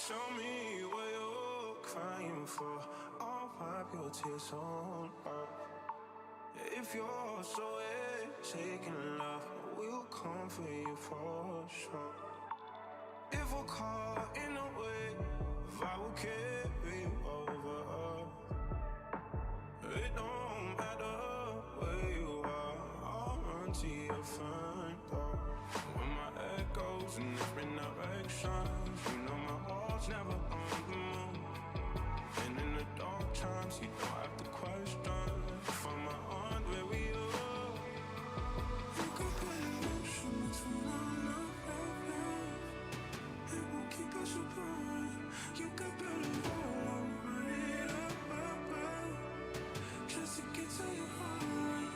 Tell me what you're crying for. I'll wipe your tears on up. If you're so taking love, we'll come for you for sure. If we're caught in a wave, I will carry you over. It don't matter where you are, I'll run to your front door. When my head goes in different directions, you know my heart's never on the move. And in the dark times, you don't have to question. From my heart where we are, you got that emotion that's from love. It won't keep us apart. You got better love, I'll run it up. Just to get to your heart.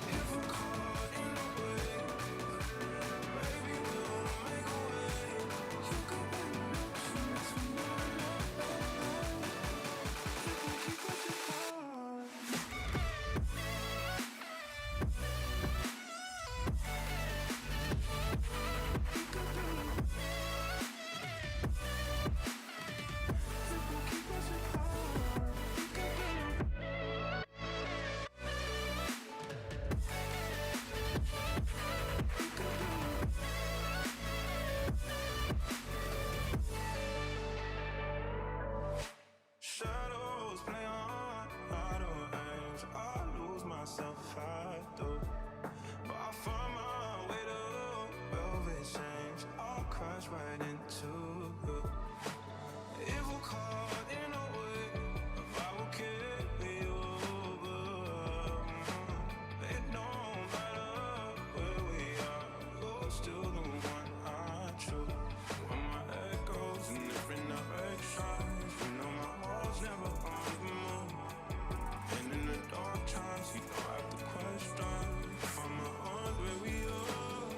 If we're caught in a wave, baby, we'll make a way. You got that emotion that's from love. It won't keep us apart. You got better love. It won't keep us apart. You got better. Shadows play on idle hands. I lose myself if I do. But I find my way to velvet change. I'll crash right into you. If we're caught in a wave, I will carry you over. It don't matter where we are, you're still the one I choose. When my head goes in different directions, you know my heart's never on the move. And in the dark times, you don't have to question. From my heart where we are,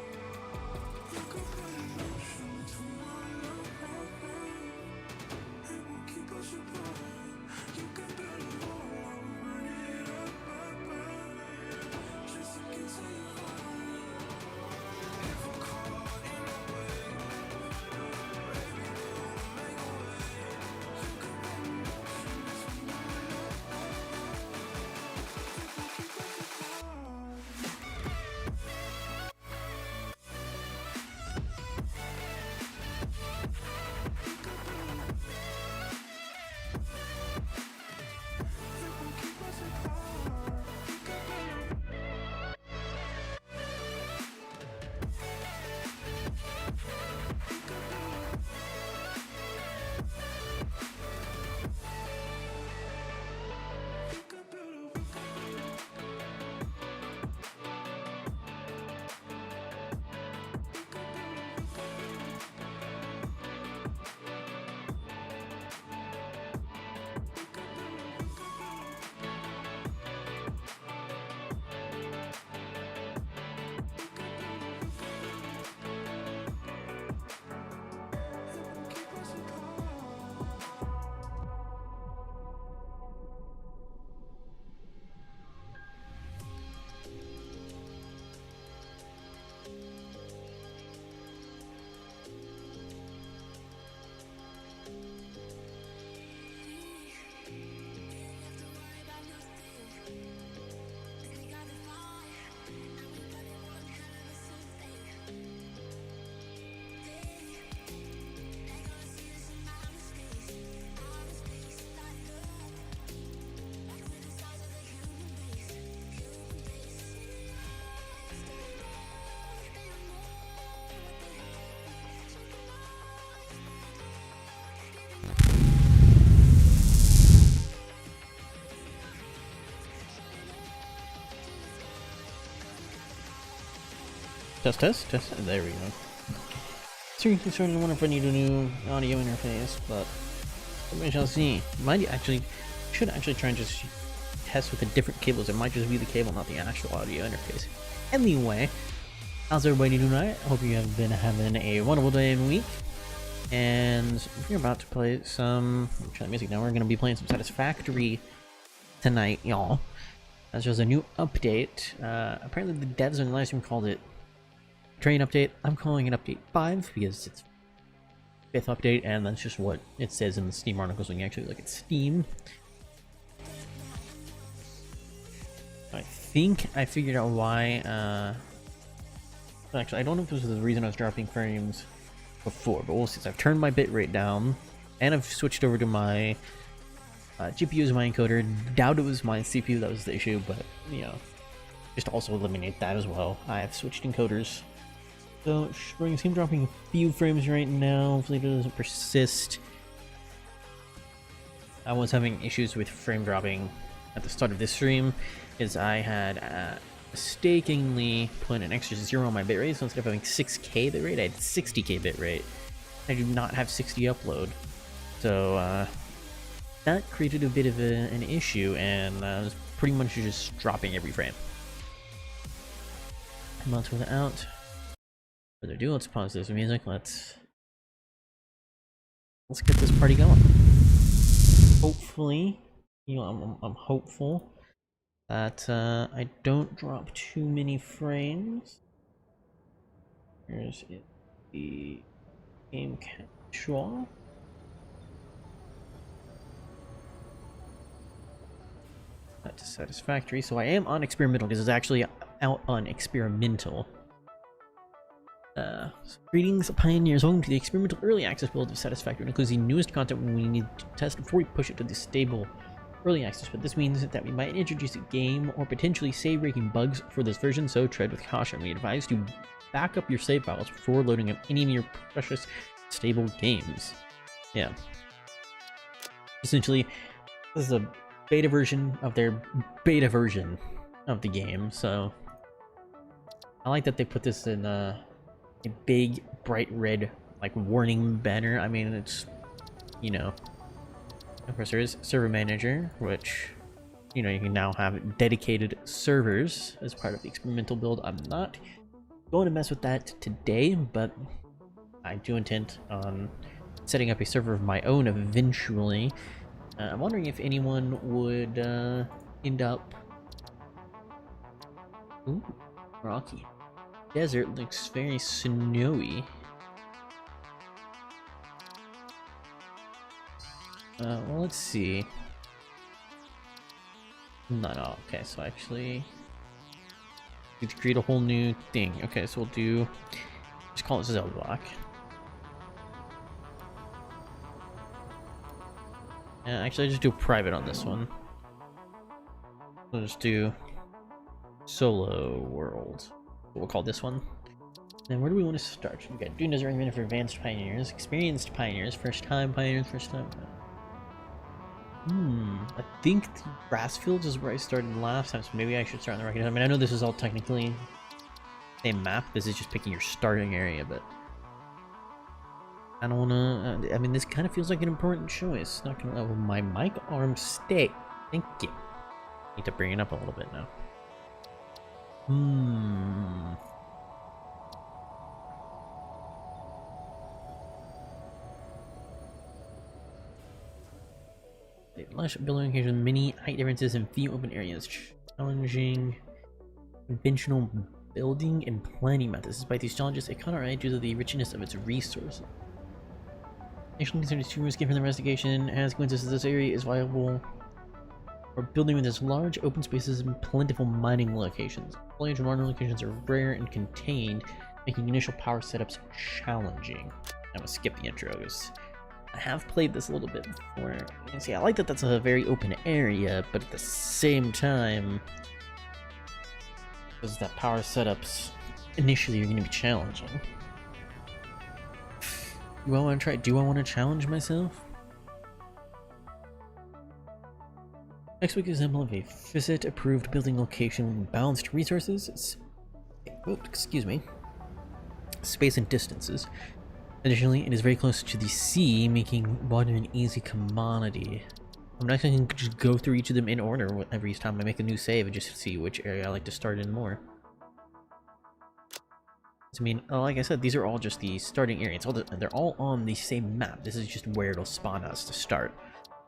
you got that emotion that's from my love. It won't keep us apart. You got better love, I'll run it up. Just to get to your heart. If we're caught in a wave, baby, we'll make a way. You got that emotion that's from my love. It won't keep us apart. You got better love. It won't keep us apart. You got better love. You got better love. You got better love. Test. There we go. So you can certainly wonder if I need a new audio interface, but we shall see. Should actually try and just test with the different cables. It might just be the cable, not the actual audio interface. Anyway, how's everybody doing tonight? I hope you have been having a wonderful day and week. And we're about to play some music now. We're going to be playing some Satisfactory tonight, y'all. That's just a new update. Apparently the devs in the live stream called it train update. I'm calling it update 5 because it's 5th update, and that's just what it says in the Steam articles when you actually look at Steam. I think I figured out why, actually, I don't know if this was the reason I was dropping frames before, but we'll see. So I've turned my bitrate down, and I've switched over to my GPU as my encoder. Doubt it was my CPU that was the issue, but, you know, just to also eliminate that as well, I have switched encoders. So, I'm dropping a few frames right now. Hopefully it doesn't persist. I was having issues with frame dropping at the start of this stream, is I had mistakenly put an extra 0 on my bitrate, so instead of having 6K bitrate, I had 60K bitrate. I do not have 60 upload. So, that created a bit of an issue, and I was pretty much just dropping every frame. I'm on to without further ado, let's pause this music. Let's get this party going. Hopefully, you know, I'm hopeful that I don't drop too many frames. Here's the game capture. That's Satisfactory. So I am on experimental because it's actually out on experimental. Greetings, Pioneers. Welcome to the experimental early access build of Satisfactory. It includes the newest content we need to test before we push it to the stable early access. But this means that we might introduce a game or potentially save-breaking bugs for this version, so tread with caution. We advise to back up your save files before loading up any of your precious stable games. Yeah. Essentially, this is a beta version of their beta version of the game, so I like that they put this in a big bright red like warning banner. I mean, it's, you know, of course there is server manager, which, you know, you can now have dedicated servers as part of the experimental build. I'm not going to mess with that today, but I do intend on setting up a server of my own eventually. I'm wondering if anyone would end up... Ooh, rocky. Desert looks very snowy. Well, let's see. No, okay, so actually... we need to create a whole new thing. Okay, so we'll do... just call it Zelda Block. Actually, I just do private on this one. We'll just do solo world. We'll call this one. Then where do we want to start? We got Dune Desert recommended for advanced pioneers, experienced pioneers, first time pioneers, first time. I think the grass fields is where I started last time, so maybe I should start on the right. I mean, I know this is all technically the same map. This is just picking your starting area, but I don't wanna, I mean, this kind of feels like an important choice. Not gonna let my mic arm stay. Thank you. Need to bring it up a little bit now. The lush building location, many height differences and few open areas. Challenging conventional building and planning methods. Despite these challenges, it cannot right due to the richness of its resources. National concern is too risky for the investigation, as coincidence this area is viable for building with its large open spaces and plentiful mining locations. Foliage and water locations are rare and contained, making initial power setups challenging. I'm gonna skip the intros. I have played this a little bit before. And see, I like that that's a very open area, but at the same time, because that power setups initially are going to be challenging. Do I want to try? Do I want to challenge myself? Next week example of a visit approved building location with balanced resources. Excuse me. Space and distances. Additionally, it is very close to the sea, making water an easy commodity. I'm not going to just go through each of them in order every time I make a new save and just see which area I like to start in more. I mean, like I said, these are all just the starting areas. They're all on the same map. This is just where it'll spawn us to start.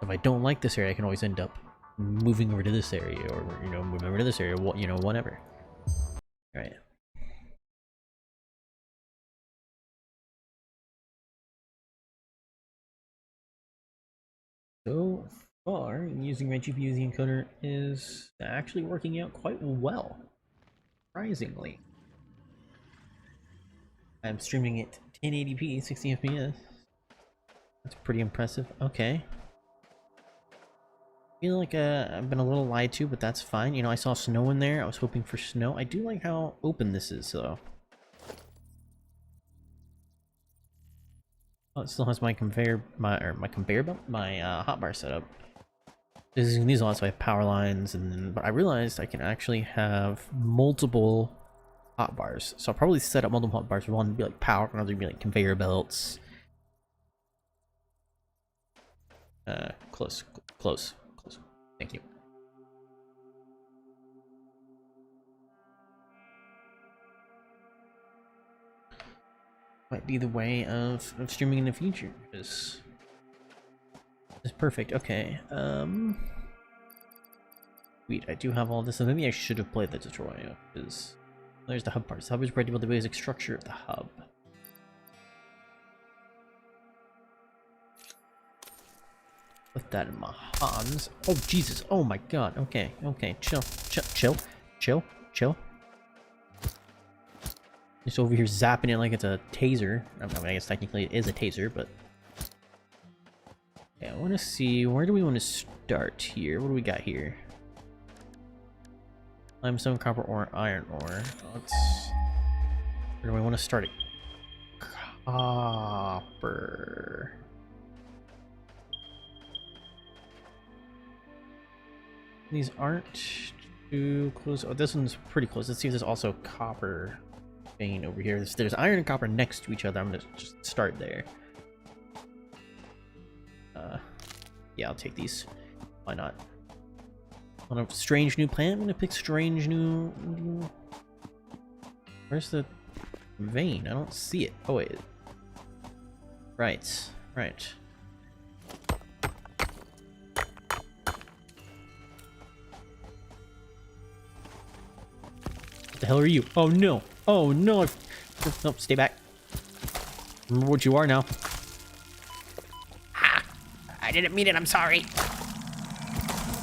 If I don't like this area, I can always end up moving over to this area, or, you know, moving over to this area, you know, whatever. Alright. So far, using my GPU the encoder is actually working out quite well. Surprisingly. I'm streaming at 1080p, 60 FPS. That's pretty impressive. Okay. Feel like I've been a little lied to, but that's fine. You know, I saw snow in there. I was hoping for snow. I do like how open this is, though. Oh, it still has my conveyor belt, my hotbar setup. These also have power lines, but I realized I can actually have multiple hotbars. So I'll probably set up multiple hotbars. One would be like power, another would be like conveyor belts. Close. Thank you. Might be the way of streaming in the future. Is perfect. Okay. Sweet. I do have all this, so maybe I should have played the tutorial. Because there's the hub parts. The hub is ready with the basic structure of the hub. Put that in my hands. Oh Jesus! Oh my God! Okay. Chill. Just over here zapping it like it's a taser. I mean, I guess technically it is a taser, but yeah, I want to see, where do we want to start here? What do we got here? Limestone, copper ore, iron ore. Where do we want to start it? Copper. These aren't too close. Oh, this one's pretty close. Let's see if there's also copper vein over here. There's iron and copper next to each other. I'm gonna just start there. Yeah, I'll take these. Why not? On a strange new plant, I'm gonna pick strange new. Where's the vein? I don't see it. Oh wait. Right. What the hell are you? Oh no! Oh no! Nope, stay back. Remember what you are now. Ha! I didn't mean it, I'm sorry.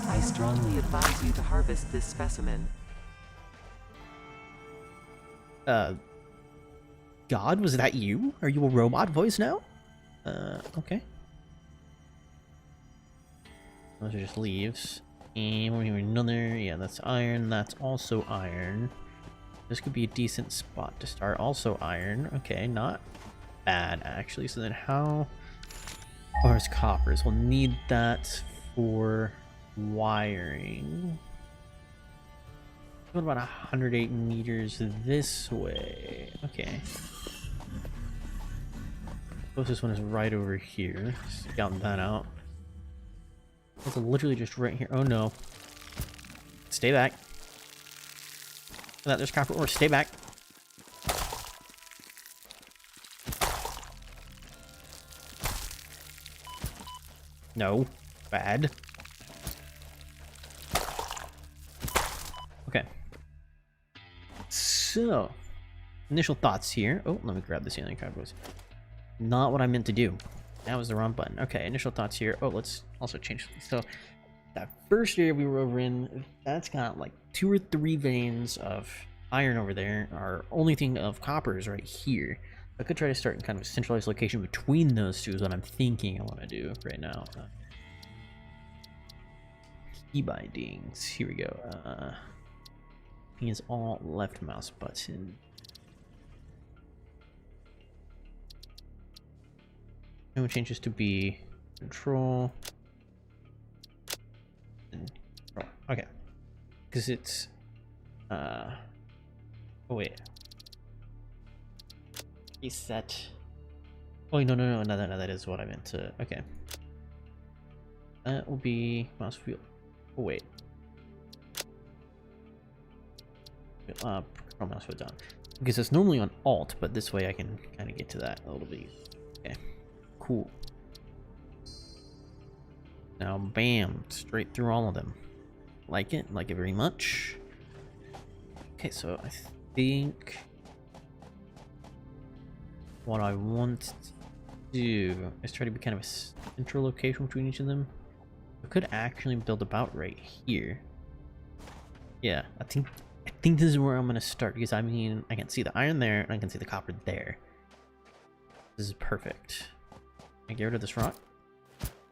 I strongly advise you to harvest this specimen. God, was that you? Are you a robot voice now? Okay. Those are just leaves. And we're here another, yeah, that's iron, that's also iron. This could be a decent spot to start. Also iron. Okay, not bad actually. So then how far is coppers? We'll need that for wiring. What about 108 meters this way? Okay. Closest one is right over here. Scouting that out. It's literally just right here. Oh no. Stay back. There's copper ore. Stay back. No. Bad. Okay. So, initial thoughts here. Oh, let me grab this alien cowboys. Not what I meant to do. That was the wrong button. Okay, initial thoughts here. Oh, let's also change. So, that first area we were over in, that's got like 2 or 3 veins of iron over there. Our only thing of copper is right here. I could try to start in kind of a centralized location between those two is what I'm thinking I want to do right now. Key bindings. Here we go. Is all left mouse button. No changes to be control. Okay, because it's oh wait, reset. Oh no, that is what I meant to. Okay, that will be mouse wheel. Oh wait, mouse wheel down because it's normally on alt, but this way I can kind of get to that a little bit. Okay, cool. Now, bam, straight through all of them. Like it very much. Okay, so I think what I want to do is try to be kind of a central location between each of them. could actually build about right here. Yeah, I think this is where I'm gonna start, because I mean I can see the iron there and I can see the copper there. This is perfect. Can I get rid of this rock?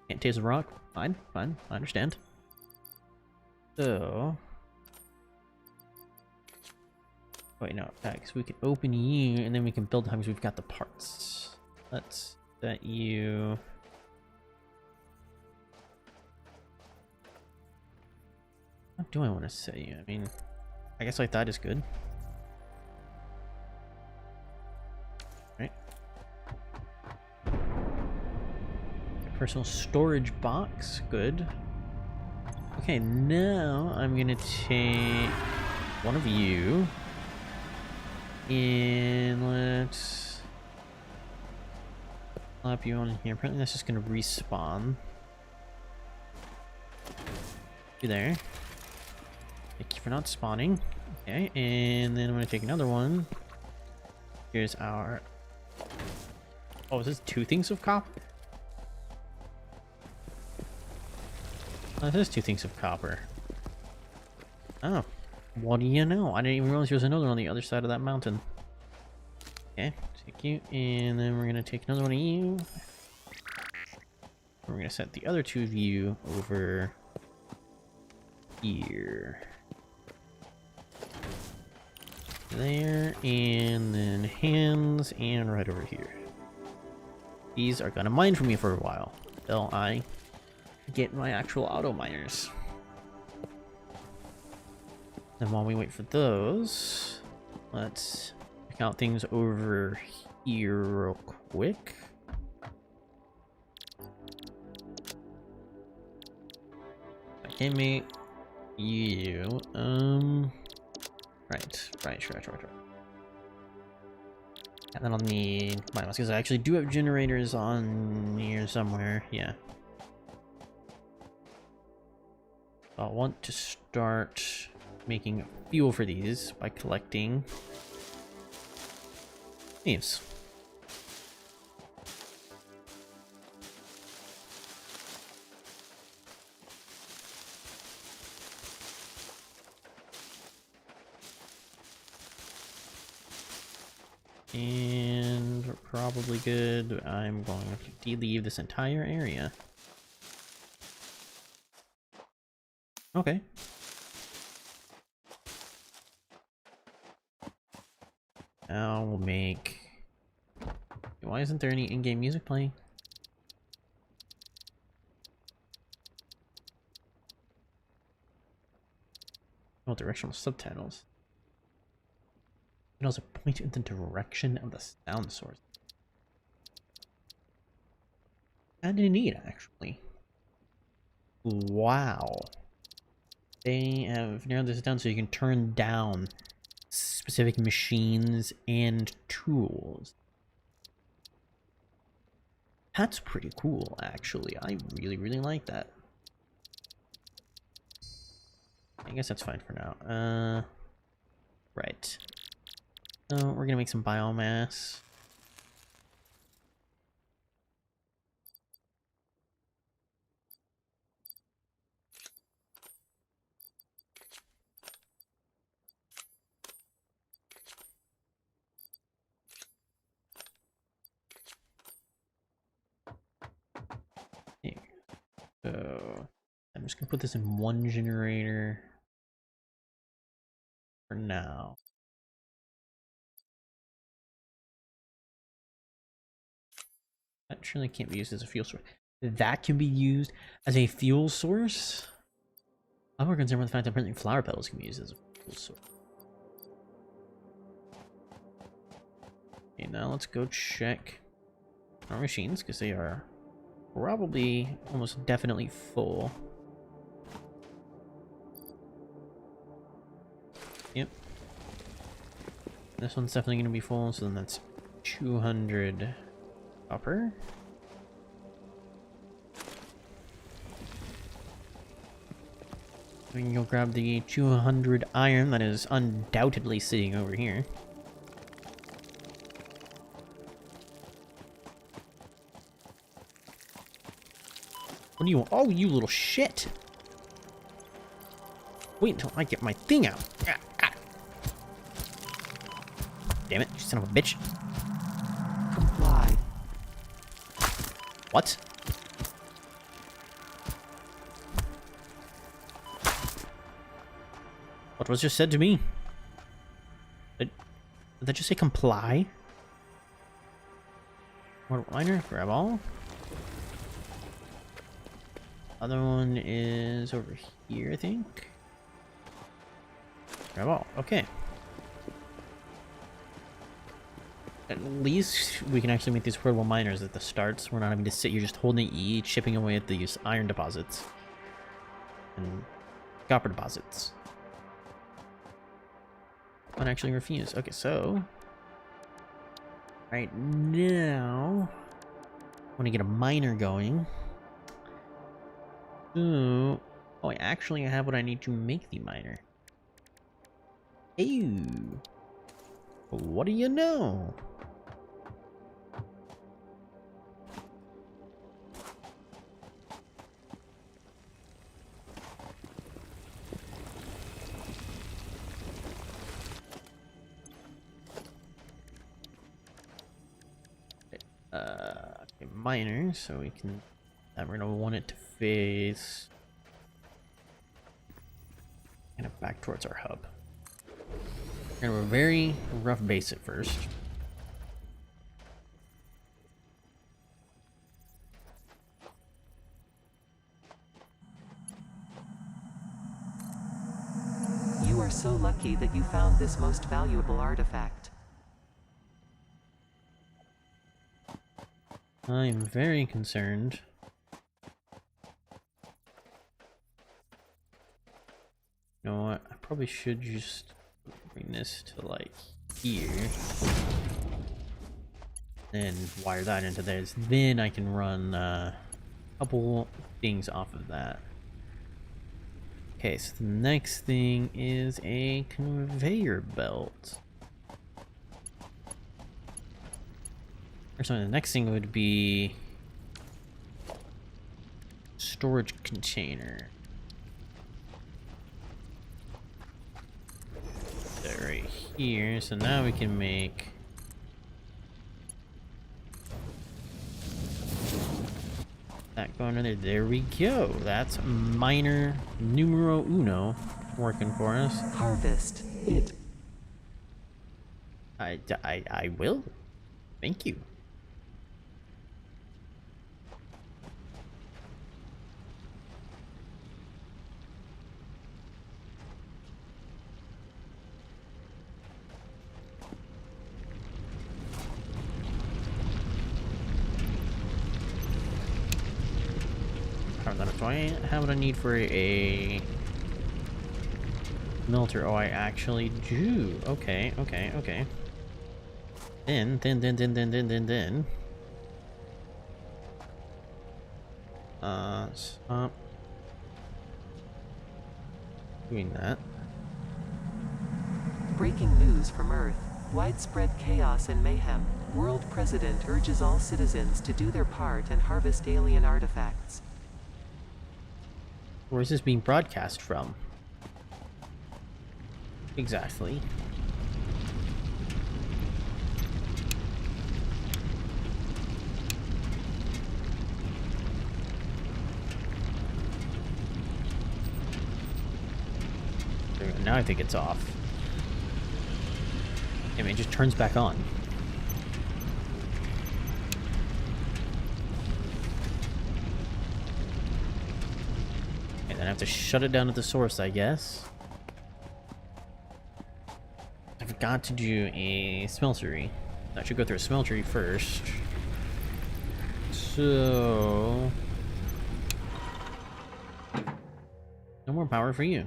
Can't taste the rock? Fine, I understand. So wait, no, because we can open you and then we can build the because we've got the parts. Let's set you. What do I want to set you? I mean, I guess like that is good. Right. Personal storage box, good. Okay, now I'm gonna take one of you and let's slap you on here. Apparently that's just gonna respawn. You there. Thank you for not spawning. Okay, and then I'm gonna take another one. Here's our... Oh, is this 2 things of copper? Oh, this is 2 things of copper. Oh, what do you know? I didn't even realize there was another on the other side of that mountain. Okay, take you, and then we're gonna take another one of you. We're gonna set the other 2 of you over here. There, and then hands, and right over here. These are gonna mine for me for a while until I get my actual auto miners. And while we wait for those, let's check out things over here real quick. I can make you, right. And then I'll need biomass, because I actually do have generators on here somewhere, yeah. I'll want to start making fuel for these by collecting leaves. And we're probably good. I'm going to de-leave this entire area. Okay. Now we'll make... Why isn't there any in-game music playing? Oh, directional subtitles. It also point in the direction of the sound source. Kinda neat, actually. Wow. They have narrowed this down so you can turn down specific machines and tools. That's pretty cool, actually. I really like that. I guess that's fine for now. Right. So we're gonna make some biomass. Here. So I'm just gonna put this in one generator for now. That surely can't be used as a fuel source. That can be used as a fuel source? I'm more concerned with the fact that apparently flower petals can be used as a fuel source. Okay, now let's go check our machines, because they are probably almost definitely full. Yep. This one's definitely going to be full, so then that's 200 copper. We can go grab the 200 iron that is undoubtedly sitting over here. What do you want? Oh, you little shit! Wait until I get my thing out. Damn it, you son of a bitch. Comply. What? What was just said to me? Did that just say comply? What liner? Grab all. Other one is over here, I think. Grab all. Okay. At least we can actually make these portable miners at the start, so we're not having to sit here just holding E, chipping away at these iron deposits. And copper deposits. One actually refuse. Okay, so right now I want to get a miner going. Ooh. Oh, I actually have what I need to make the miner. Ew. What do you know? Okay, miner, so we can. We're gonna want it to face kind of back towards our hub. We're gonna have a very rough base at first. You are so lucky that you found this most valuable artifact. I'm very concerned. You know what? I probably should just bring this to like here. And wire that into this. Then I can run a couple things off of that. Okay, so the next thing is a conveyor belt. Or something. The next thing would be storage container. That right here. So now we can make that going in there. There we go. That's miner numero uno working for us. Harvest it. I will. Thank you. Do I have what I need for a melter? Oh, I actually do. Okay. Then. Stop doing that. Breaking news from Earth. Widespread chaos and mayhem. World President urges all citizens to do their part and harvest alien artifacts. Where is this being broadcast from? Exactly. There we go. Now I think it's off. I mean, it just turns back on. Then I have to shut it down at the source, I guess. I forgot to do a smeltery. I should go through a smeltery first. So... no more power for you.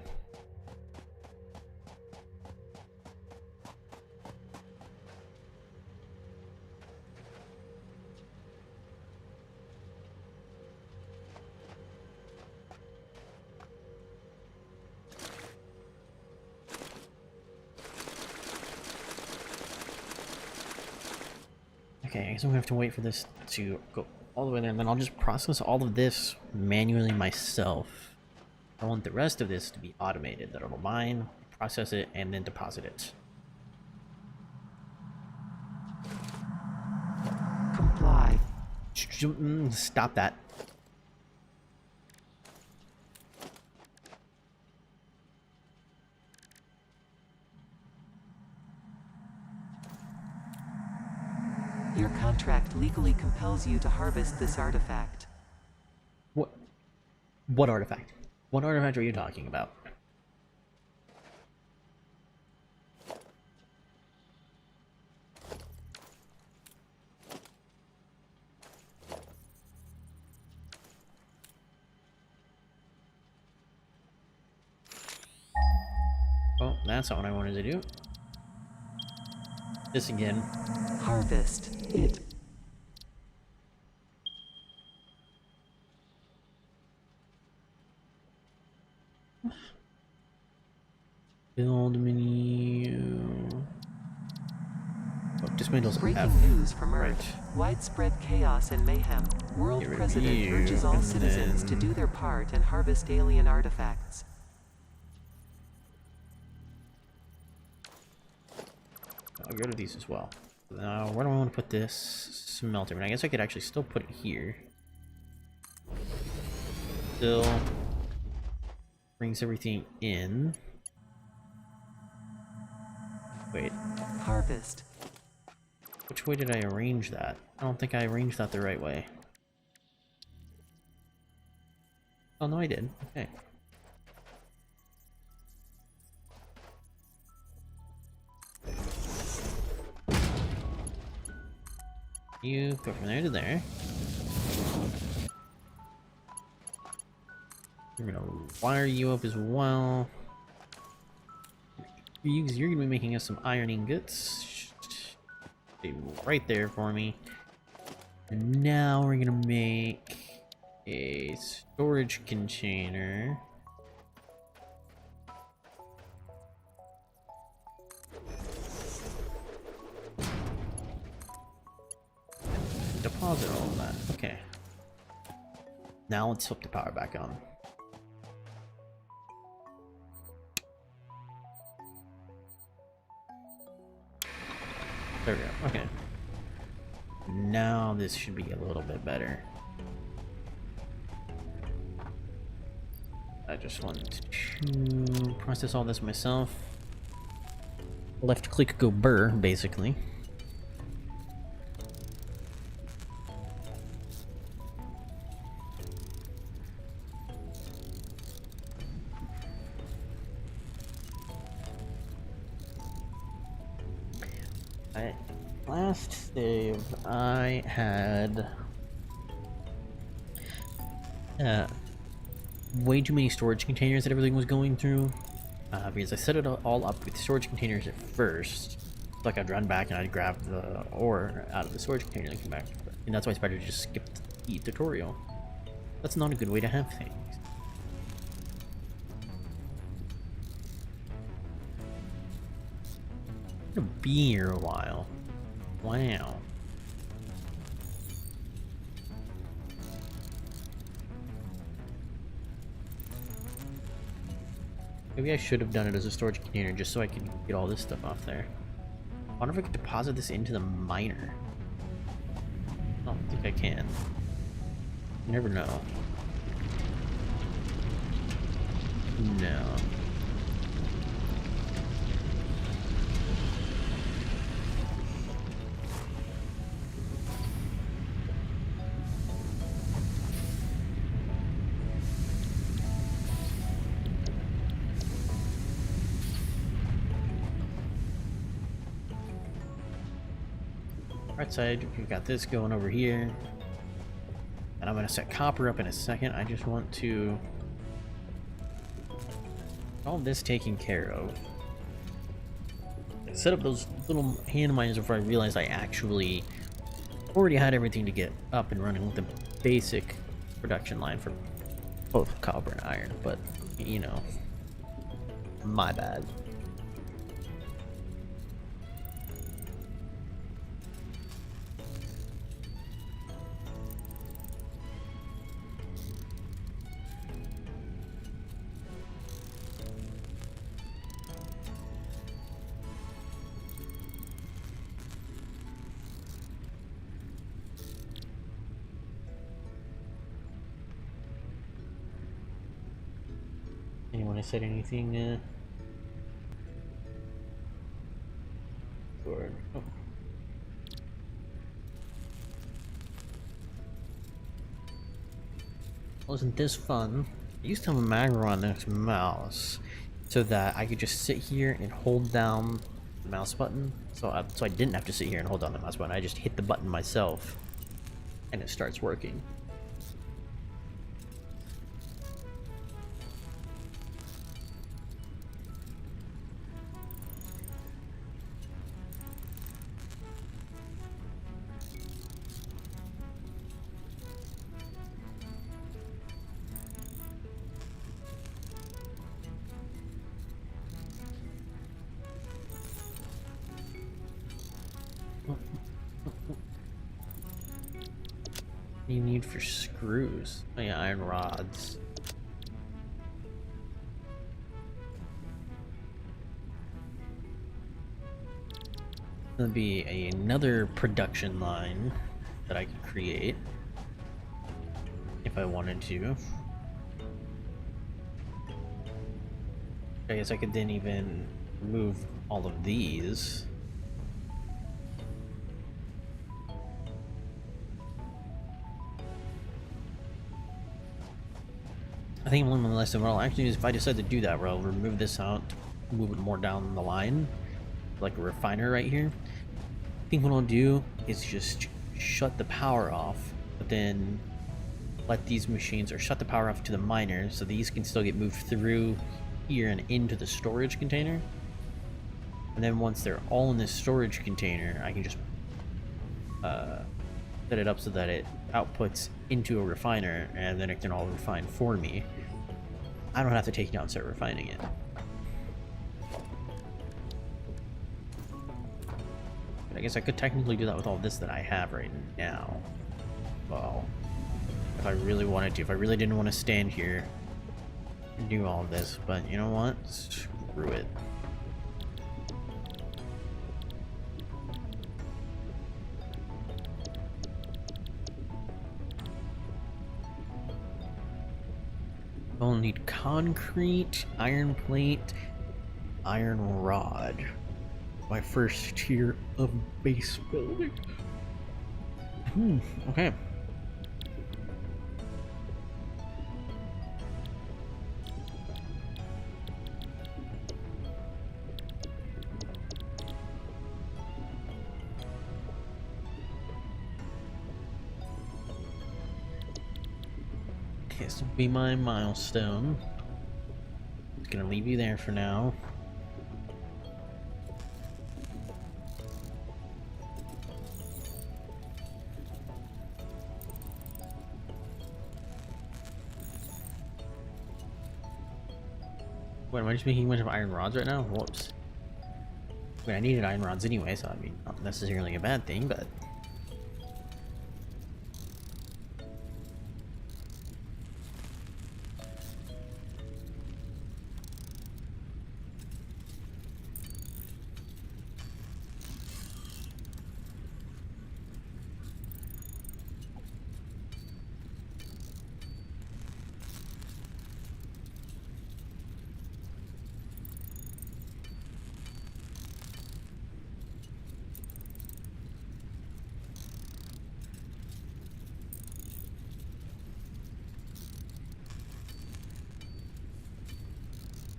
Okay, I guess I'm gonna have to wait for this to go all the way there, and then I'll just process all of this manually myself. I want the rest of this to be automated, that it'll mine, process it, and then deposit it. Comply. Stop that. Your contract legally compels you to harvest this artifact. What artifact? What artifact are you talking about? Oh, that's not what I wanted to do. This again. Harvest it. Build menu. Oh, dismantles F. Breaking news from Earth. Right. Widespread chaos and mayhem. World Get rid of President you, urges all and citizens to then- do their part and harvest alien artifacts. I'll get rid of these as well. Now, where do I want to put this smelter? I mean, I guess I could actually still put it here. Still brings everything in. Wait, Harvest. which way did I arrange that? I don't think I arranged that the right way. Oh, no, I did. Okay. You go from there to there. We're gonna wire you up as well. You're gonna be making us some iron ingots. Stay right there for me. And now we're gonna make a storage container. Deposit all of that. Okay. Now let's flip the power back on. There we go. Okay. Now this should be a little bit better. I just want to process all this myself. Left click go burr, basically. Last save, I had way too many storage containers that everything was going through, because I set it all up with storage containers at first. Like I'd run back and I'd grab the ore out of the storage container and come back, and that's why Spider just skipped the tutorial. That's not a good way to have things. I'm gonna be here a while. Wow. Maybe I should have done it as a storage container just so I could get all this stuff off there. I wonder if I could deposit this into the miner. I don't think I can. You never know. No. Right side, we've got this going over here. And I'm going to set copper up in a second. I just want to all this taken care of. I set up those little hand miners before I realized I actually already had everything to get up and running with the basic production line for both copper and iron, but you know, my bad. Anyone have said anything, or, oh. Wasn't this fun? I used to have a macro on this mouse so that I could just sit here and hold down the mouse button. So I didn't have to sit here and hold down the mouse button. I just hit the button myself and it starts working. What do you need for screws? Oh yeah, iron rods. There'll be another production line that I could create if I wanted to. I guess I could then even remove all of these. I think one lesson, what I'll actually do is if I decide to do that, where I'll remove this out, move it more down the line, like a refiner right here. I think what I'll do is just shut the power off, but then let these machines, or shut the power off to the miners, so these can still get moved through here and into the storage container. And then once they're all in this storage container, I can just set it up so that it outputs into a refiner, and then it can all refine for me. I don't have to take it out and start refining it. But I guess I could technically do that with all this that I have right now. Well, if I really wanted to. If I really didn't want to stand here and do all of this, but you know what? Screw it. I'll need concrete, iron plate, iron rod. My first tier of base building. Okay. This will be my milestone. Just gonna leave you there for now. Wait, am I just making a bunch of iron rods right now? Whoops. Wait, I needed iron rods anyway, so I mean, not necessarily a bad thing, but...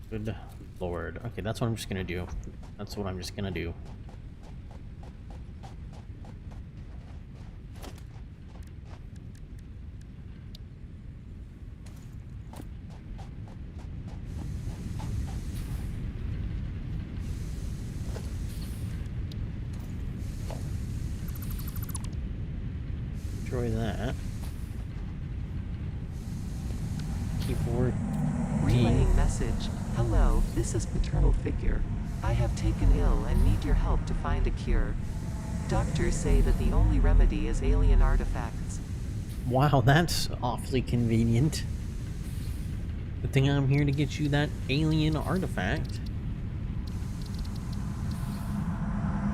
Good lord. Okay, that's what I'm just gonna do. That's what I'm just gonna do. Destroy that. Keyboard. Relaying message. Hello, this is paternal figure. I have taken ill and need your help to find a cure. Doctors say that the only remedy is alien artifacts. Wow, that's awfully convenient. Good thing I'm here to get you that alien artifact.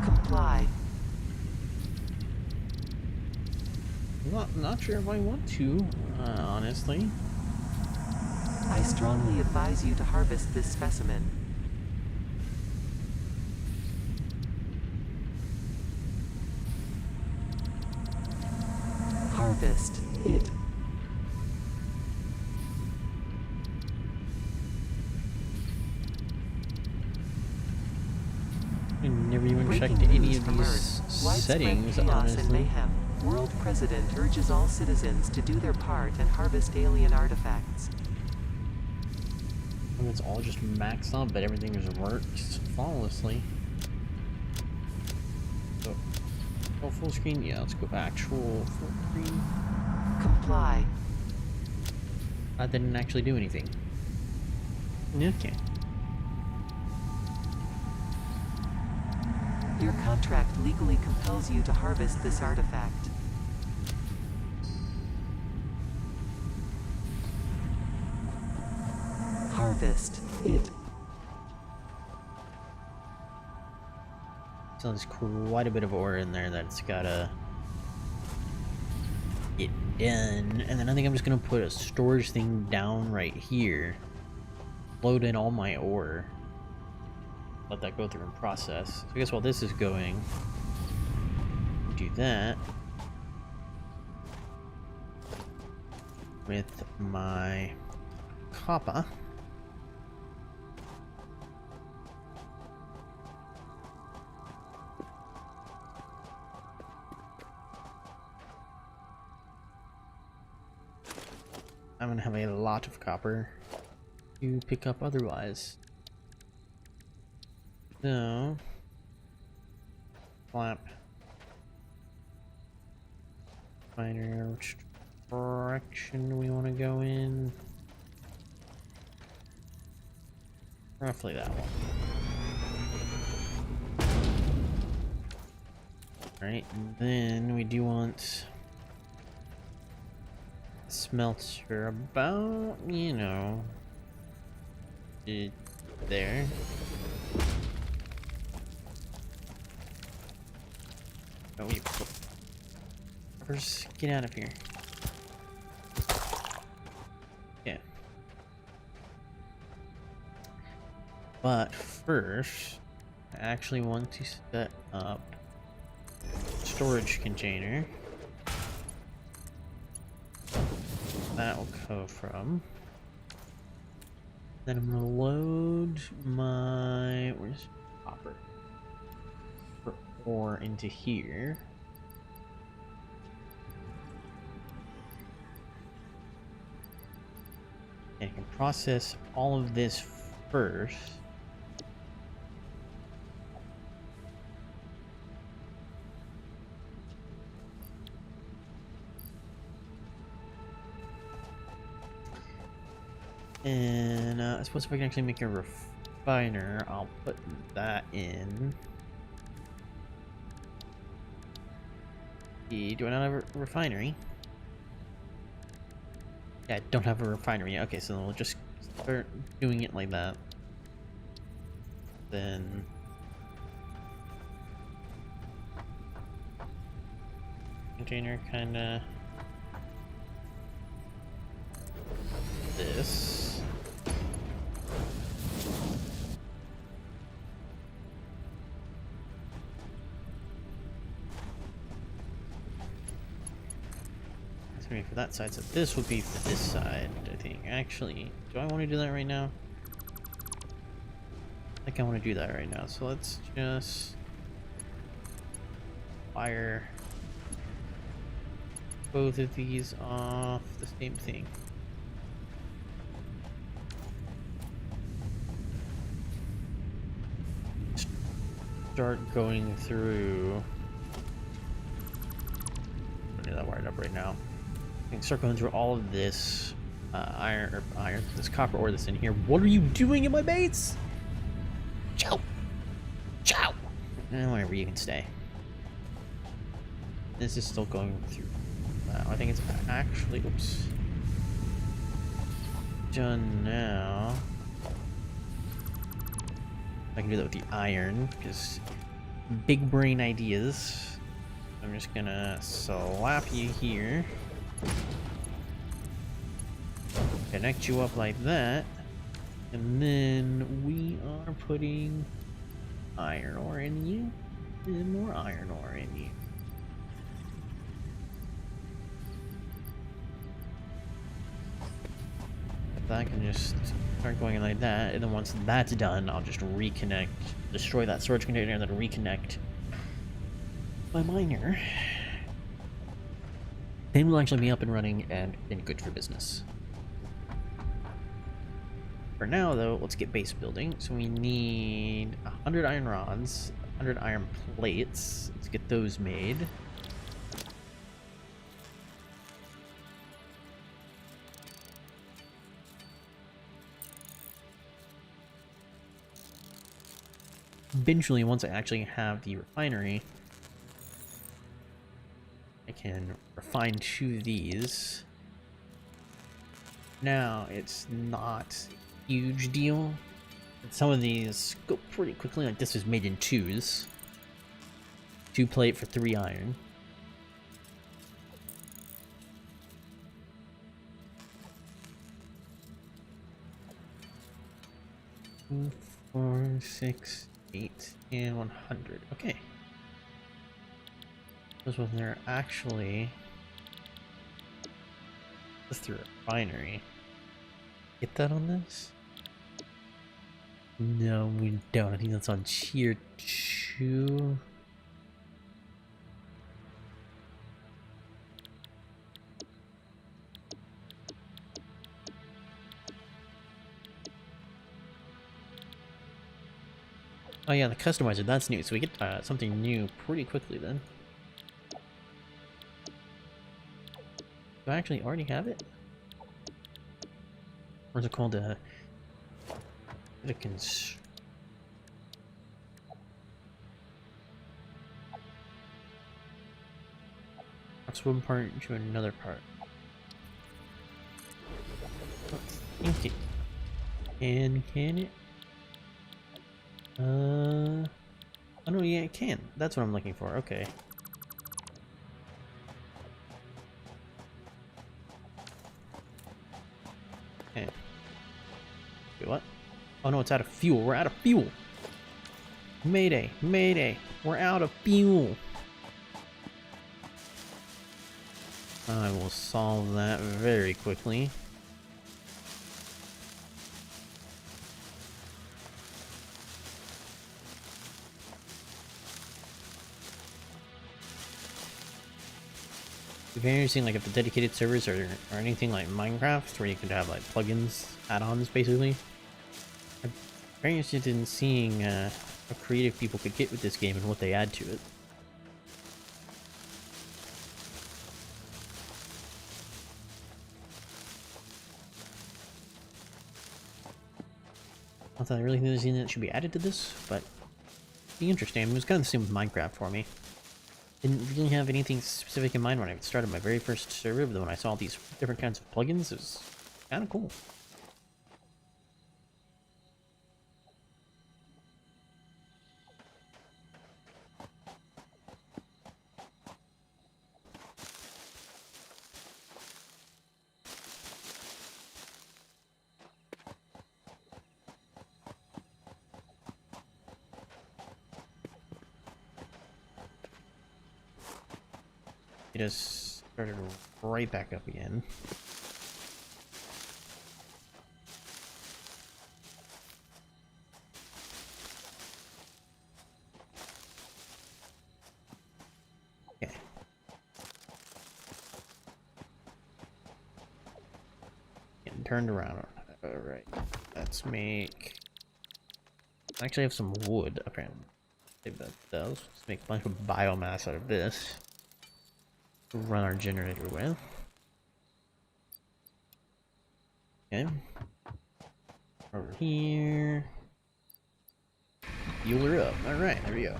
Comply. Not sure if I want to, honestly. I strongly advise you to harvest this specimen. Harvest it. I never even Breaking checked any news of from these Earth. Widespread settings, chaos and honestly. mayhem. World President urges all citizens to do their part and harvest alien artifacts. And it's all just maxed out, but everything just works flawlessly. So, oh, full screen? Yeah, let's go actual full screen. Comply. That didn't actually do anything. Okay. Your contract legally compels you to harvest this artifact. Harvest it. So there's quite a bit of ore in there that's gotta get done. And then I think I'm just gonna put a storage thing down right here. Load in all my ore. Let that go through and process. So I guess while this is going, do that with my copper. I'm gonna have a lot of copper to pick up otherwise. So, flap. Finder, which direction do we want to go in? Roughly that one. Alright, and then we do want smelter about, you know, there. Oh, wait. First, get out of here. Yeah. But first, I actually want to set up storage container. That will go from. Then I'm gonna load my where's copper for ore into here. And I can process all of this first. And I suppose if I can actually make a refiner, I'll put that in. Do I not have a refinery? Yeah, I don't have a refinery. Okay, so we'll just start doing it like that. Then container kinda this. For that side, so this would be for this side, I think. Actually, do I want to do that right now? I think I want to do that right now, so let's just fire both of these off the same thing. Start going through. I need that wired up right now. I can start going through all of this iron, this copper ore that's in here. What are you doing in my base? Chow! Chow! And wherever you can stay. This is still going through. I think it's actually, oops. Done now. I can do that with the iron, because big brain ideas. I'm just gonna slap you here. connect you up like that. And then we are putting iron ore in you. And more iron ore in you. That can just start going like that, and then once that's done, I'll just reconnect, destroy that storage container, and then reconnect my miner. Then we'll actually be up and running and good for business. For now, though, let's get base building. So we need 100 iron rods, 100 iron plates. Let's get those made. Eventually, once I actually have the refinery, I can refine 2 of these. Now, it's not a huge deal. Some of these go pretty quickly, like this is made in 2s. 2 plate for 3 iron. Two, 4, 6, 8, and 100. Okay. This was there actually. Let's do a refinery. Get that on this? No, we don't. I think that's on tier 2. Oh yeah, the customizer, that's new, so we get something new pretty quickly then. Do I actually already have it? Or is it called a that's one part to another part. Okay. And can it? Oh no, yeah, it can. That's what I'm looking for. Okay. Okay. Wait, what? Oh no, it's out of fuel. We're out of fuel. Mayday, mayday. We're out of fuel. I will solve that very quickly. If you're interesting, like if the dedicated servers or anything like Minecraft, where you could have like plugins, add-ons, basically. I'm very interested in seeing how creative people could get with this game and what they add to it. Not that I really think there's anything that should be added to this, but it'd be interesting. I mean, it was kind of the same with Minecraft for me. Didn't really have anything specific in mind when I started my very first server, but when I saw these different kinds of plugins, it was kind of cool. It just started right back up again. Okay. Getting turned around. Alright. Let's make... I actually have some wood, apparently. Maybe that does. Let's make a bunch of biomass out of this. Run our generator with. Okay. Over here. Fuel her up. Alright, there we go.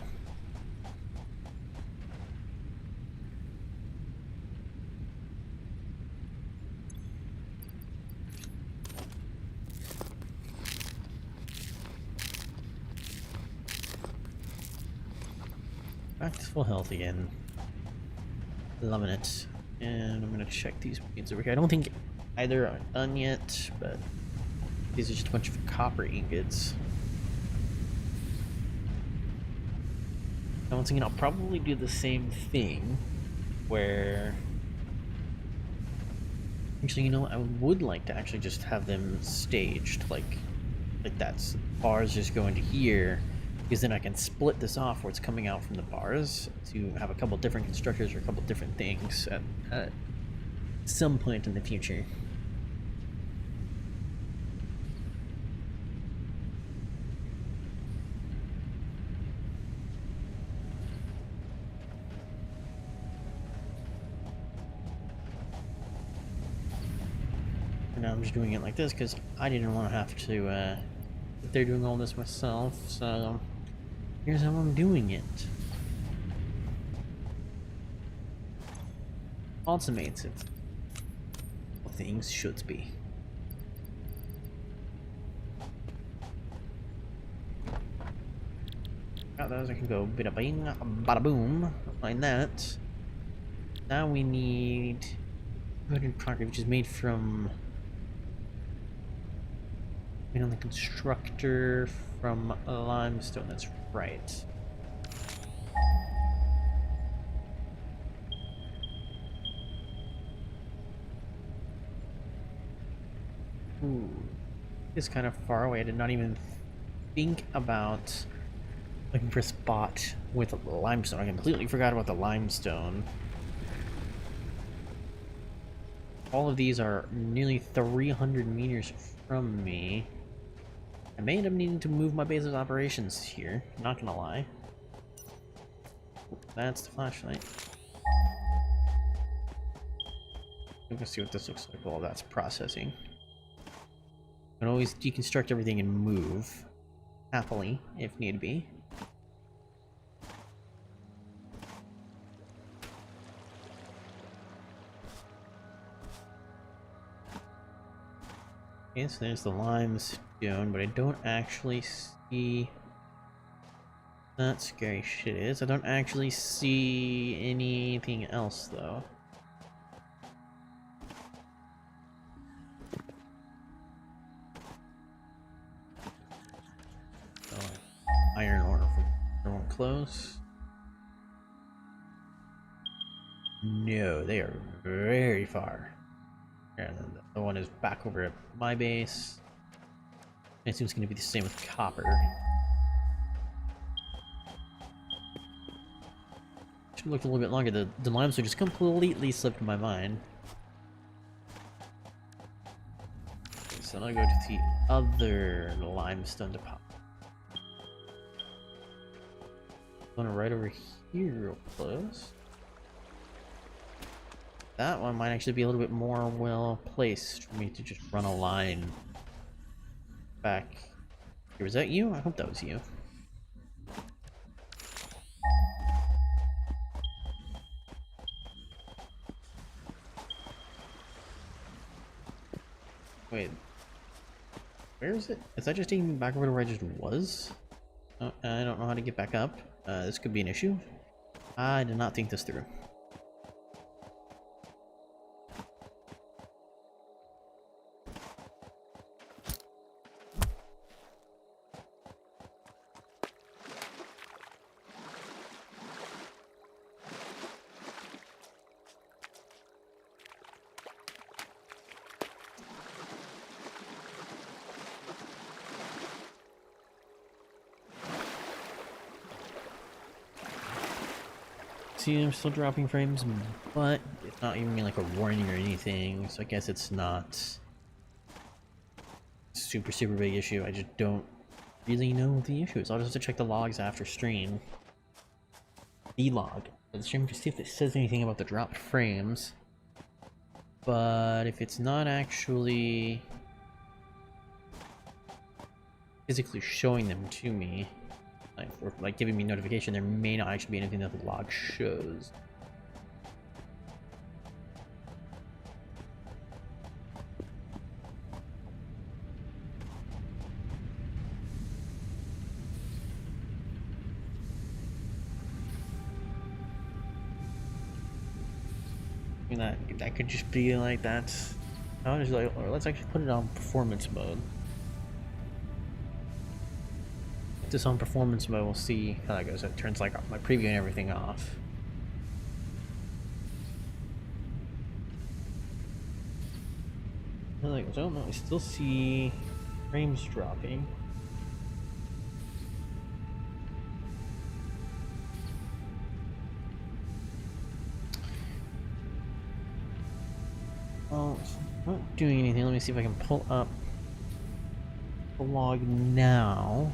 Back to full health again. Loving it. And I'm gonna check these beans over here. I don't think either aren't done yet, but these are just a bunch of copper ingots. Now once again, I'll probably do the same thing where... Actually, you know what? I would like to actually just have them staged, like that's bars just go into here, because then I can split this off where it's coming out from the bars to have a couple different constructors or a couple different things at some point in the future. And now I'm just doing it like this because I didn't want to have to sit there doing all this myself, so here's how I'm doing it. Automates it. Well, things should be. Got those, I can go bada bing, bada boom, like that. Now we need concrete, which is made from... Made on the constructor from limestone, that's right. Ooh, it's kind of far away. I did not even think about looking for a spot with limestone. I completely forgot about the limestone. All of these are nearly 300 meters from me. I may end up needing to move my base of operations here, not gonna lie. That's the flashlight. Let's see what this looks like while that's processing. I can always deconstruct everything and move, happily, if need be. Okay, so there's the limestone, but I don't actually see... That scary shit is. I don't actually see anything else, though. Oh, iron ore from everyone close. No, they are very far. And then the other one is back over at my base. I assume it's going to be the same with copper. Should have looked a little bit longer. The limestone just completely slipped my mind. Okay, so now I go to the other limestone deposit. One right over here, real close. That one might actually be a little bit more well placed for me to just run a line back here. Was that you? I hope that was you. Wait, where is it? Is that just taking me back over to where I just was? Oh, I don't know how to get back up. This could be an issue. I did not think this through. See, I'm still dropping frames, but it's not giving me like a warning or anything, so I guess it's not a super big issue. I just don't really know what the issue is. I'll just have to check the logs after stream. The log. The stream to see if it says anything about the dropped frames. But if it's not actually physically showing them to me, like giving me notification, there may not actually be anything that the log shows. I mean, that could just be like that's I was like, or let's actually put it on performance mode. Put this on performance mode, we'll see how that goes. It turns like my preview and everything off. Like, I don't know, I still see frames dropping. Well, it's not doing anything. Let me see if I can pull up the log now.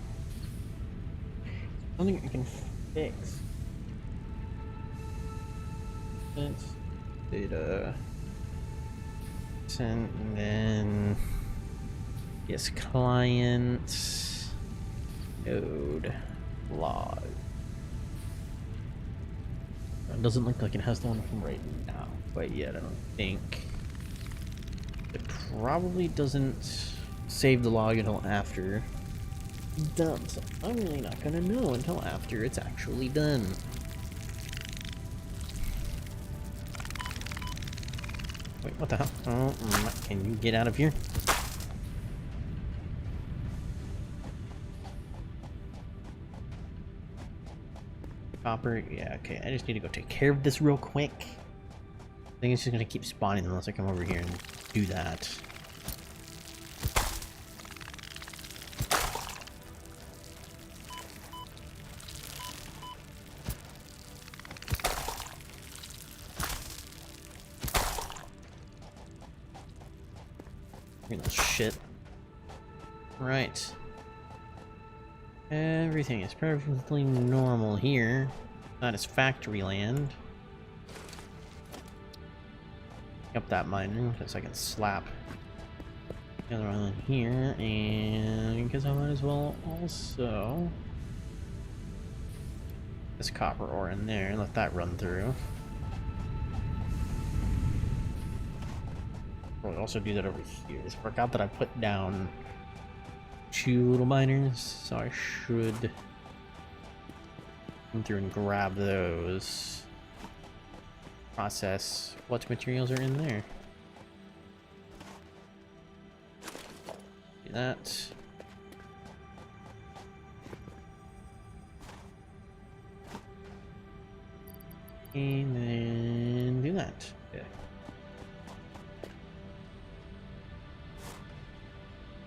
Something I can fix. It's data. And then yes, client node log. It doesn't look like it has the one from right now quite yet, I don't think. It probably doesn't save the log until after it's done, so I'm really not gonna know until after it's actually done. Wait, what the hell? Oh, can you get out of here? Copper, yeah, okay. I just need to go take care of this real quick. I think it's just gonna keep spawning unless I come over here and do that. Shit. Right. Everything is perfectly normal here. Satisfactory land. Pick up that miner because I can slap the other one here, and because I might as well also this copper ore in there and let that run through. I'll also do that over here. Just forgot that I put down 2 little miners, so I should come through and grab those. Process what materials are in there. Do that. And then do that. Yeah.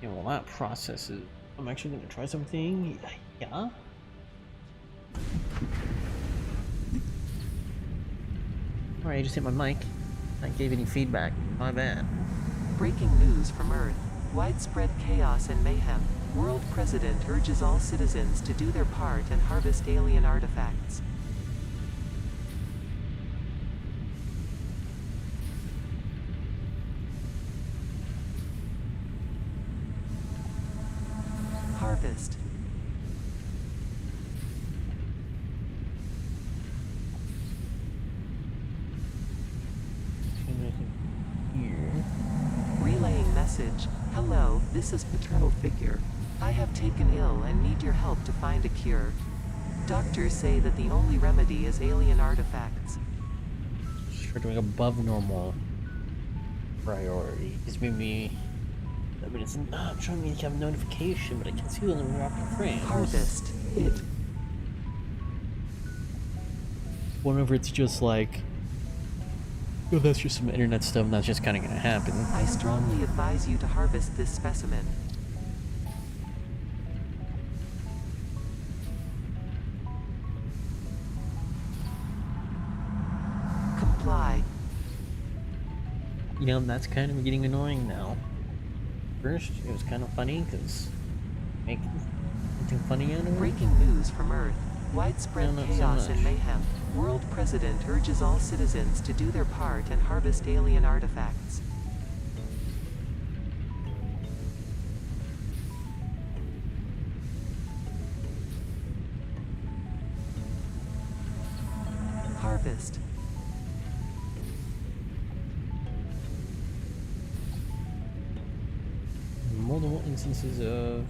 Yeah, well, that process is... I'm actually going to try something. Yeah. Alright, I just hit my mic. I gave any feedback. My bad. Breaking news from Earth. Widespread chaos and mayhem. World President urges all citizens to do their part and harvest alien artifacts. Harvest. Here. Relaying message. Hello, this is Paternal Figure. I have taken ill and need your help to find a cure. Doctors say that the only remedy is alien artifacts. We're doing above normal priority. It's maybe... I mean, it's not showing me to have a notification, but I can see when we're after frames. Harvest. It. Whenever it's just like, oh, that's just some internet stuff, and that's just kind of gonna happen. I strongly advise you to harvest this specimen. Comply. You know, that's kind of getting annoying now. First, it was kind of funny, because make something funny out of it. Breaking news from Earth. Widespread No, not so chaos and much. mayhem. World President urges all citizens to do their part and harvest alien artifacts. Harvest. Multiple instances of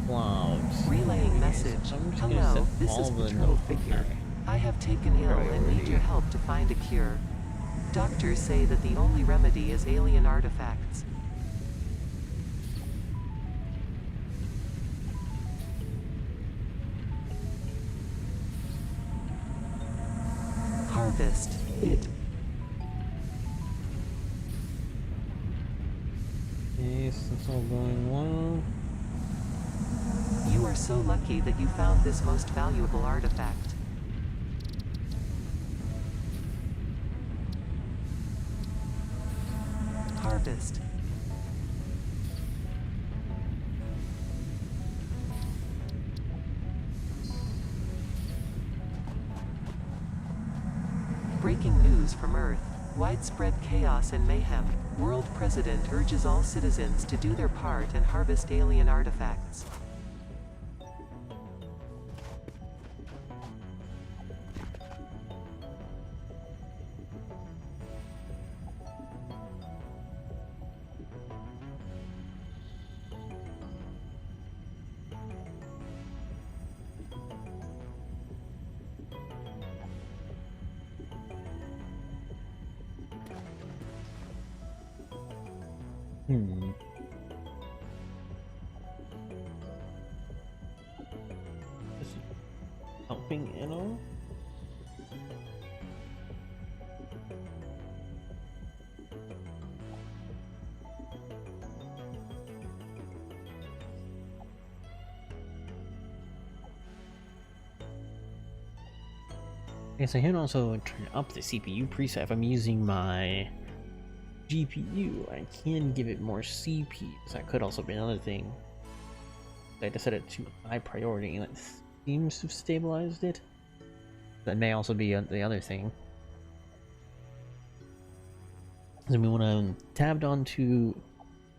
clouds. Relaying message. I'm just gonna Hello, set this all is of the Paternal Figure. I have taken ill and need your help to find a cure. Doctors say that the only remedy is alien artifacts. Harvest it. Yes, it's all going well. You are so lucky that you found this most valuable artifact. Harvest. Breaking news from Earth. Widespread chaos and mayhem. World President urges all citizens to do their part and harvest alien artifacts. Just helping in all. Yes, I can also turn up the CPU preset if I'm using my GPU. I can give it more CPs. That could also be another thing. I just set it to high priority and it seems to have stabilized it. That may also be the other thing. So when I'm tabbed onto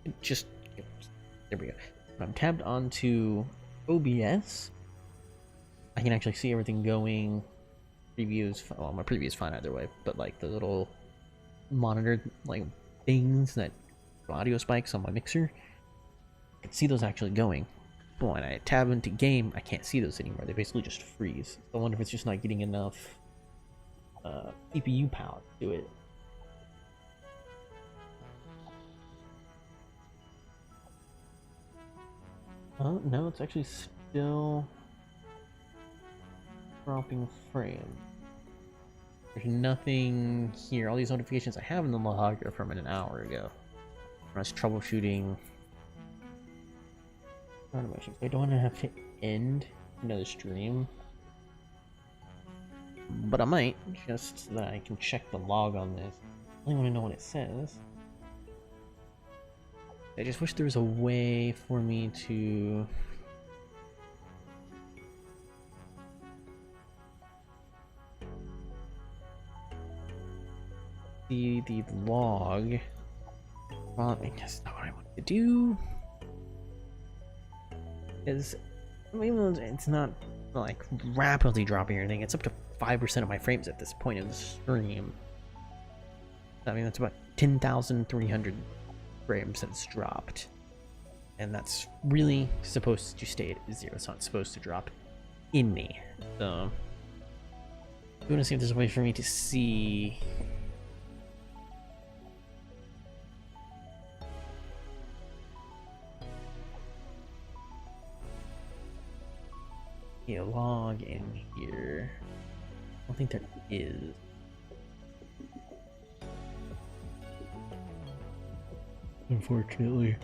there we go. When I'm tabbed onto OBS, I can actually see everything going. Previews, well, my preview is fine either way, but like the little monitored like things that audio spikes on my mixer, I can see those actually going. But when I tab into game, I can't see those anymore. They basically just freeze. So I wonder if it's just not getting enough CPU power to do it. Oh no, it's actually still dropping frame. There's nothing here. All these notifications I have in the log are from an hour ago. I was troubleshooting automations. I don't want to have to end another stream, but I might, just so that I can check the log on this. I only want to know what it says. I just wish there was a way for me to see the log. Well, that's not what I want to do. Because it's not like rapidly dropping or anything. It's up to 5% of my frames at this point in the stream. I mean, that's about 10,300 frames that's dropped. And that's really supposed to stay at 0. It's not supposed to drop in me. So, I want to see if there's a way for me to see a log in here. I don't think there is. Unfortunately.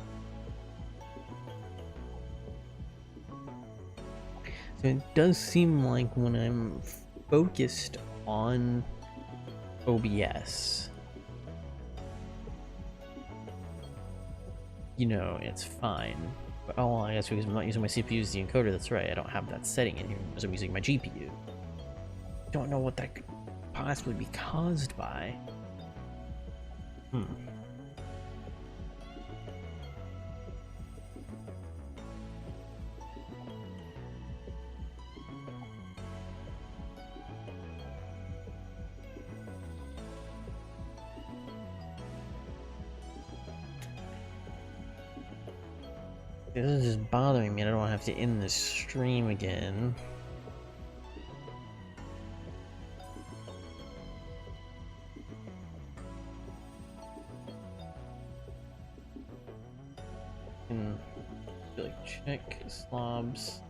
So it does seem like when I'm focused on OBS, you know, it's fine. But, oh, I guess because I'm not using my CPU as the encoder, that's right, I don't have that setting in here because I'm using my GPU. I don't know what that could possibly be caused by. This is just bothering me. I don't want to have to end this stream again. can like check slobs.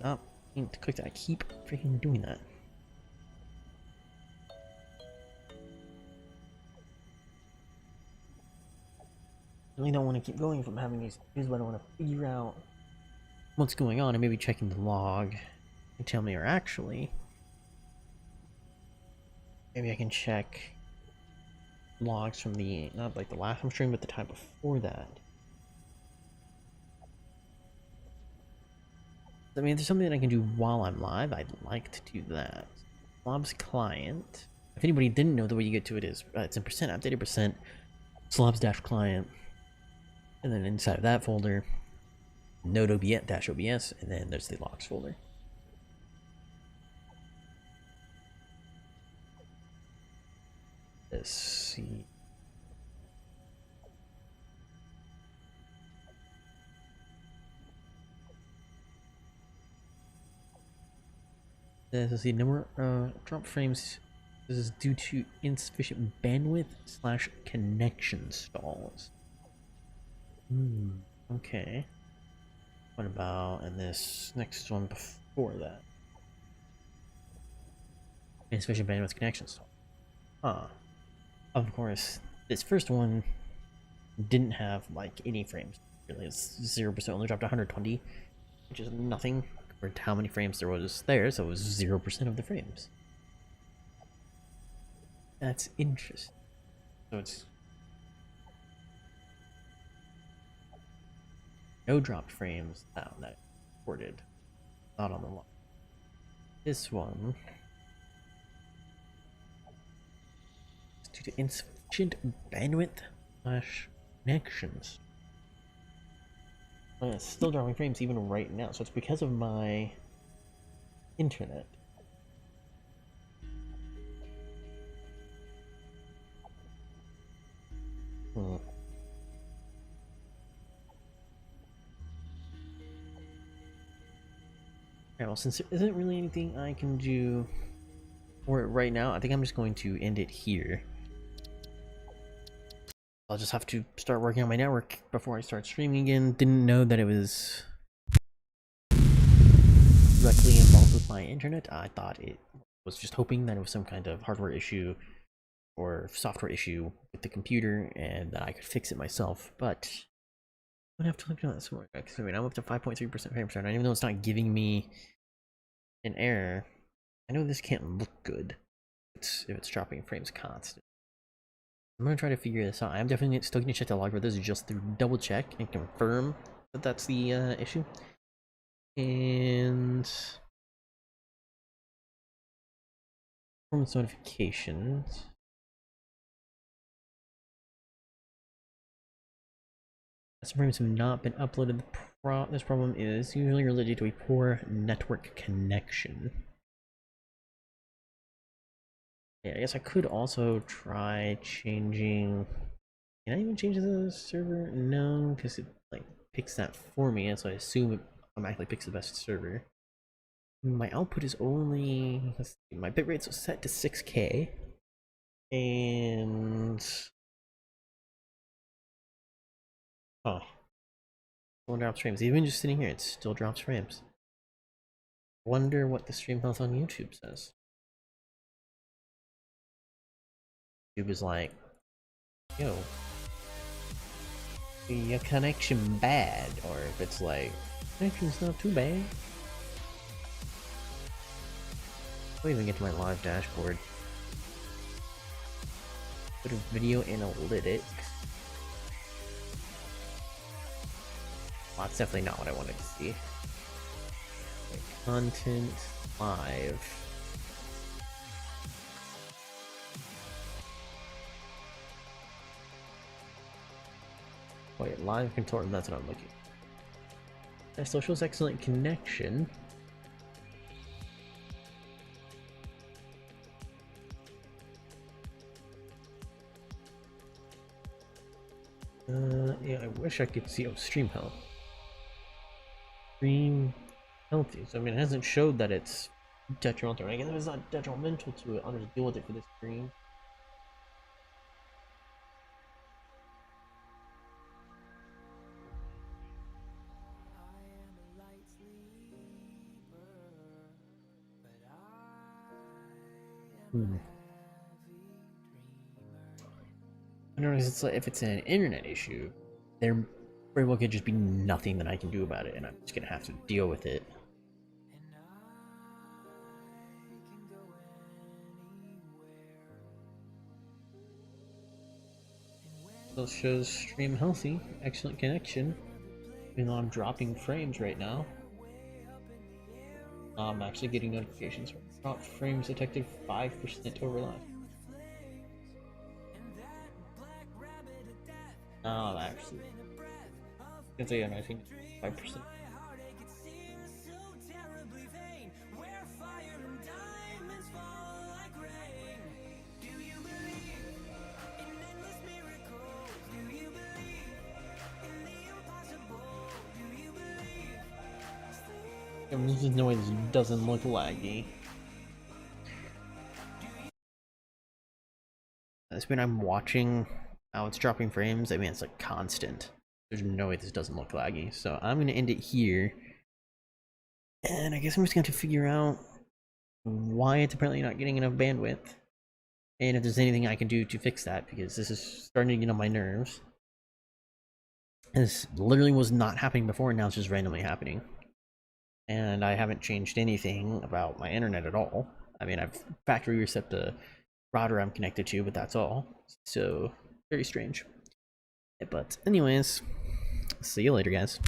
Not mean to click that. I keep freaking doing that. I really don't want to keep going from having these issues, but I want to figure out what's going on and maybe checking the log and tell me, or actually, maybe I can check logs from the, not like the last time stream, but the time before that. I mean, if there's something that I can do while I'm live, I'd like to do that. Slobs client. If anybody didn't know, the way you get to it is it's in percent updated percent slobs-client, and then inside of that folder, node obs-obs, and then there's the logs folder. Let's see. This is the number drop frames. This is due to insufficient bandwidth / connection stalls. Okay. What about in this next one before that? Insufficient bandwidth connection stall. Huh. Of course, this first one didn't have like any frames. Really, it's 0%. Only dropped 120, which is nothing compared to how many frames there was there. So it was 0% of the frames. That's interesting. So it's no dropped frames that recorded, not on the log. This one is due to insufficient bandwidth / connections. It's still dropping frames even right now, so it's because of my internet. Alright, well, since there isn't really anything I can do for it right now, I think I'm just going to end it here. I'll just have to start working on my network before I start streaming again. Didn't know that it was directly involved with my internet. I thought it was just hoping that it was some kind of hardware issue or software issue with the computer and that I could fix it myself, but I'm gonna have to look at that some more. I mean, I'm up to 5.3% frame rate, and even though it's not giving me an error, I know this can't look good if it's dropping frames constant. I'm gonna try to figure this out. I'm definitely still gonna check the log for this just to double check and confirm that that's the issue. And performance notifications. Some frames have not been uploaded. This problem is usually related to a poor network connection. Yeah, I guess I could also try changing. Can I even change the server? No, because it like picks that for me, and so I assume it automatically picks the best server. My output is only, let's see, my bitrate's set to 6K, and oh, still drops frames. Even just sitting here, it still drops frames. Wonder what the stream health on YouTube says. YouTube is like, yo, your connection bad, or if it's like, connection's not too bad. I'll even get to my live dashboard. Go to video analytics. Well, that's definitely not what I wanted to see. Okay, content live. Wait, live control, that's what I'm looking. That still shows excellent connection. Yeah, I wish I could see. Oh, stream health. Stream healthy. So I mean, it hasn't showed that it's detrimental. I guess if it's not detrimental to it, I'll just deal with it for this stream. I don't know, it's like if it's an internet issue, there very well could just be nothing that I can do about it, and I'm just gonna have to deal with it. Still shows stream healthy, excellent connection. Even though I'm dropping frames right now, I'm actually getting notifications from drop frames detected 5% over live. Actually, it's yeah, I think 5%. There's just no way this doesn't look laggy. When I'm watching how it's dropping frames, I mean it's like constant. There's no way this doesn't look laggy. So I'm gonna end it here. And I guess I'm just gonna have to figure out why it's apparently not getting enough bandwidth. And if there's anything I can do to fix that, because this is starting to get on my nerves. This literally was not happening before, and now it's just randomly happening. And I haven't changed anything about my internet at all. I mean, I've factory reset the router I'm connected to, but that's all. So, very strange. But anyways, see you later, guys.